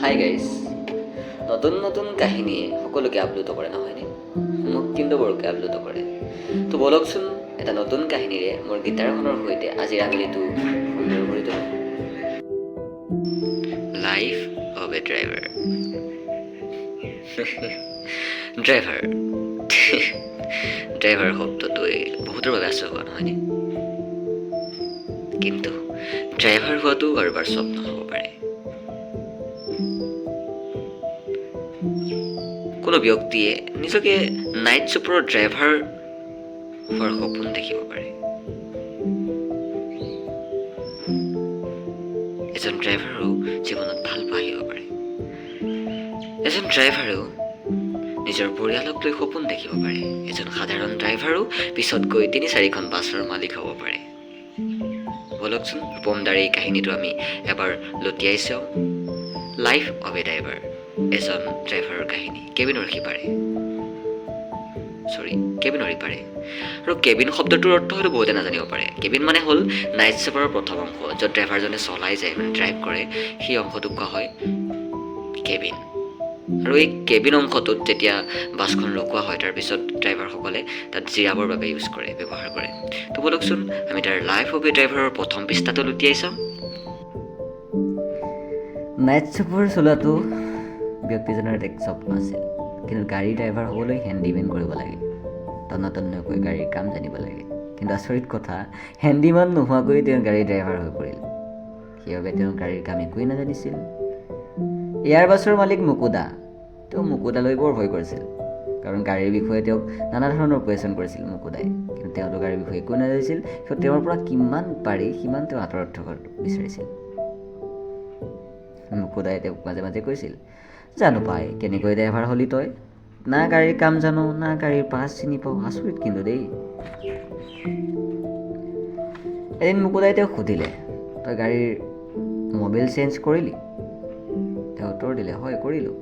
Hi guys, নতুন নতুন কাহিনীয়ে সকলোকে আপ্লুত কৰে নহয়নে? মোক কিন্তু বৰকৈ আপ্লুত কৰে। তো বলকচোন এটা নতুন কাহিনীৰে মোৰ গীটাৰখনৰ সৈতে আজিৰ আবেলিটো সুন্দৰ কৰি তোলোঁ। Life of a driver. Driver শব্দটোৱে বহুতৰ বাবে আচৰিত হোৱা নহয়নে? কিন্তু ড্ৰাইভাৰ হোৱাটো কাৰোবাৰ স্বপ্ন হ'ব পাৰে। কোনো ব্যক্তিয়ে নিজকে নাইট চুপাৰৰ ড্ৰাইভাৰ হোৱাৰ সপোন দেখিব পাৰে। এজন ড্ৰাইভাৰেও জীৱনত ভাল পোৱা আহিব পাৰে। এজন ড্ৰাইভাৰেও নিজৰ পৰিয়ালক লৈ সপোন দেখিব পাৰে। এজন সাধাৰণ ড্ৰাইভাৰো পিছত গৈ ৩-৪খন বাছৰ মালিক হ'ব পাৰে। বলকচোন ৰূপমদাৰ এই কাহিনীটো আমি এবাৰ লুটিয়াই চাওঁ। লাইফ অফ এ ড্ৰাইভাৰ, এজন ড্ৰাইভাৰৰ কাহিনী। কেবিনৰ সিপাৰে আৰু কেবিন শব্দটোৰ অৰ্থ হয়তো বহুতে নাজানিব পাৰে। কেবিন মানে হ'ল নাইট চুপাৰৰ প্ৰথম অংশ, য'ত ড্ৰাইভাৰজনে চলাই যায়, মানে ড্ৰাইভ কৰে, সেই অংশটোক কোৱা হয় কেবিন। আৰু এই কেবিন অংশটোত যেতিয়া বাছখন ৰখোৱা হয়, তাৰপিছত ড্ৰাইভাৰসকলে তাত জিৰাবৰ বাবে ব্যৱহাৰ কৰে। তো বলকচোন আমি তাৰ লাইফ অফ এ ড্ৰাইভাৰৰ প্ৰথম পৃষ্ঠাটো লুটিয়াই চাওঁ। নাইট চুপাৰ চলোৱাটো ব্যক্তিজনৰ এক স্বপ্ন আছিল, কিন্তু গাড়ী ড্ৰাইভাৰ হ'বলৈ হেণ্ডিমেন কৰিব লাগে, তন্নতন্নকৈ গাড়ীৰ কাম জানিব লাগে। কিন্তু আচৰিত কথা, হেণ্ডিমেন নোহোৱাকৈ তেওঁ গাড়ী ড্ৰাইভাৰ হৈ পৰিল। সেইবাবে তেওঁ গাড়ীৰ কাম একোৱেই নাজানিছিল। এয়াৰ বাছৰ মালিক মুকুদা, তেওঁ মুকুদালৈ বৰ ভয় কৰিছিল, কাৰণ গাড়ীৰ বিষয়ে তেওঁক নানা ধৰণৰ কুৱেশ্যন কৰিছিল মুকুদাই। কিন্তু তেওঁতো গাড়ীৰ বিষয়ে একো নাজানিছিল, কিন্তু তেওঁৰ পৰা কিমান পাৰি সিমান তেওঁ আঁতৰত থকাটো বিচাৰিছিল। মুকুদাই তেওঁক মাজে মাজে কৈছিল, জানো পাই কেনেকৈ ড্ৰাইভাৰ হ'লি তই? না গাড়ীৰ কাম জানো, না গাড়ীৰ পাছ চিনি পাওঁ। আচৰিত কিন্তু দেই। এদিন মুকুদাই তেওঁক সুধিলে, তই গাড়ীৰ মবিল চেঞ্জ কৰিলি? তেওঁ উত্তৰ দিলে, হয় কৰিলোঁ।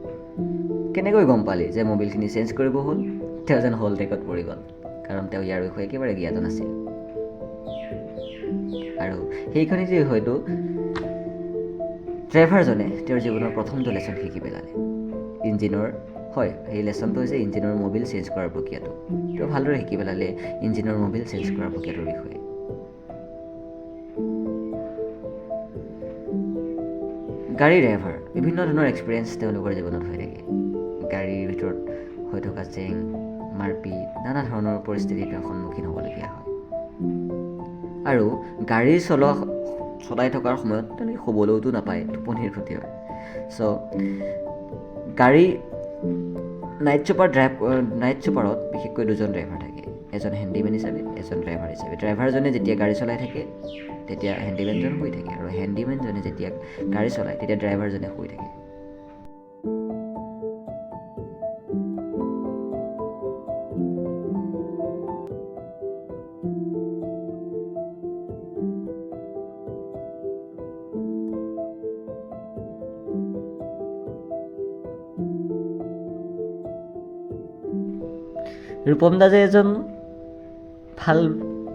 কেনেকৈ গম পালি যে মবিলখিনি চেঞ্জ কৰিব হ'ল? তেওঁ যেন হলটেকত পৰি গ'ল, কাৰণ তেওঁ ইয়াৰ বিষয়ে একেবাৰে জ্ঞাত নাছিল। আৰু সেইখনেই হয়তো ড্ৰাইভাৰজনে তেওঁৰ জীৱনৰ প্ৰথমটো লেচন শিকি পেলালে। সেই লেচনটো হৈছে ইঞ্জিনৰ মবিল চেঞ্জ কৰাৰ প্ৰক্ৰিয়াটো। তেওঁ ভালদৰে শিকি পেলালে ইঞ্জিনৰ মবিল চেঞ্জ কৰাৰ প্ৰক্ৰিয়াটোৰ বিষয়ে। গাড়ী ড্ৰাইভাৰ বিভিন্ন ধৰণৰ এক্সপিৰিয়েঞ্চ তেওঁলোকৰ জীৱনত হৈ থাকে। গাড়ীৰ ভিতৰত হৈ থকা জেং, মাৰপিট, নানা ধৰণৰ পৰিস্থিতিৰ তেওঁ সন্মুখীন হ'বলগীয়া হয়। আৰু গাড়ী চলাই থকাৰ সময়ত তেওঁলোকে শুবলৈওতো নাপায়, টোপনিৰ ক্ষতি হয়। নাইট চুপাৰত বিশেষকৈ দুজন ড্ৰাইভাৰ থাকে, এজন হেণ্ডিমেন হিচাপে, এজন ড্ৰাইভাৰ হিচাপে। ড্ৰাইভাৰজনে যেতিয়া গাড়ী চলাই থাকে তেতিয়া হেণ্ডিমেনজন শুই থাকে, আৰু হেণ্ডিমেনজনে যেতিয়া গাড়ী চলায় তেতিয়া ড্ৰাইভাৰজনে শুই থাকে। ৰূপম দা যে এজন ভাল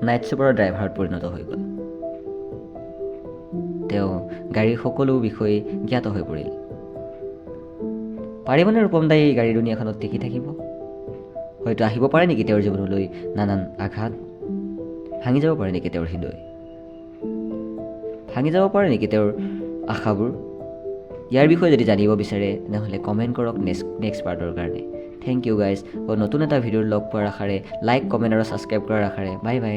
নাইট চুপাৰৰ ড্ৰাইভাৰত পৰিণত হৈ গ'ল। তেওঁ গাড়ীৰ সকলো বিষয়ে জ্ঞাত হৈ পৰিল। পাৰিবনে ৰূপম দাই এই গাড়ী দুনিয়াখনত টিকি থাকিব? হয়তো আহিব পাৰে নেকি তেওঁৰ জীৱনলৈ নানান আঘাত? ভাঙি যাব পাৰে নেকি তেওঁৰ হৃদয়? ভাঙি যাব পাৰে নেকি তেওঁৰ আশাবোৰ? ইয়াৰ বিষয়ে যদি জানিব বিচাৰে তেনেহ'লে কমেণ্ট কৰক নেক্সট পাৰ্টৰ কাৰণে। Thank you guys. নতুন এটা ভিডিঅ'ত লগ পোৱাৰ আশাৰে লাইক, কমেণ্ট আৰু ছাবস্ক্ৰাইব কৰাৰ আশাৰে বাই বাই।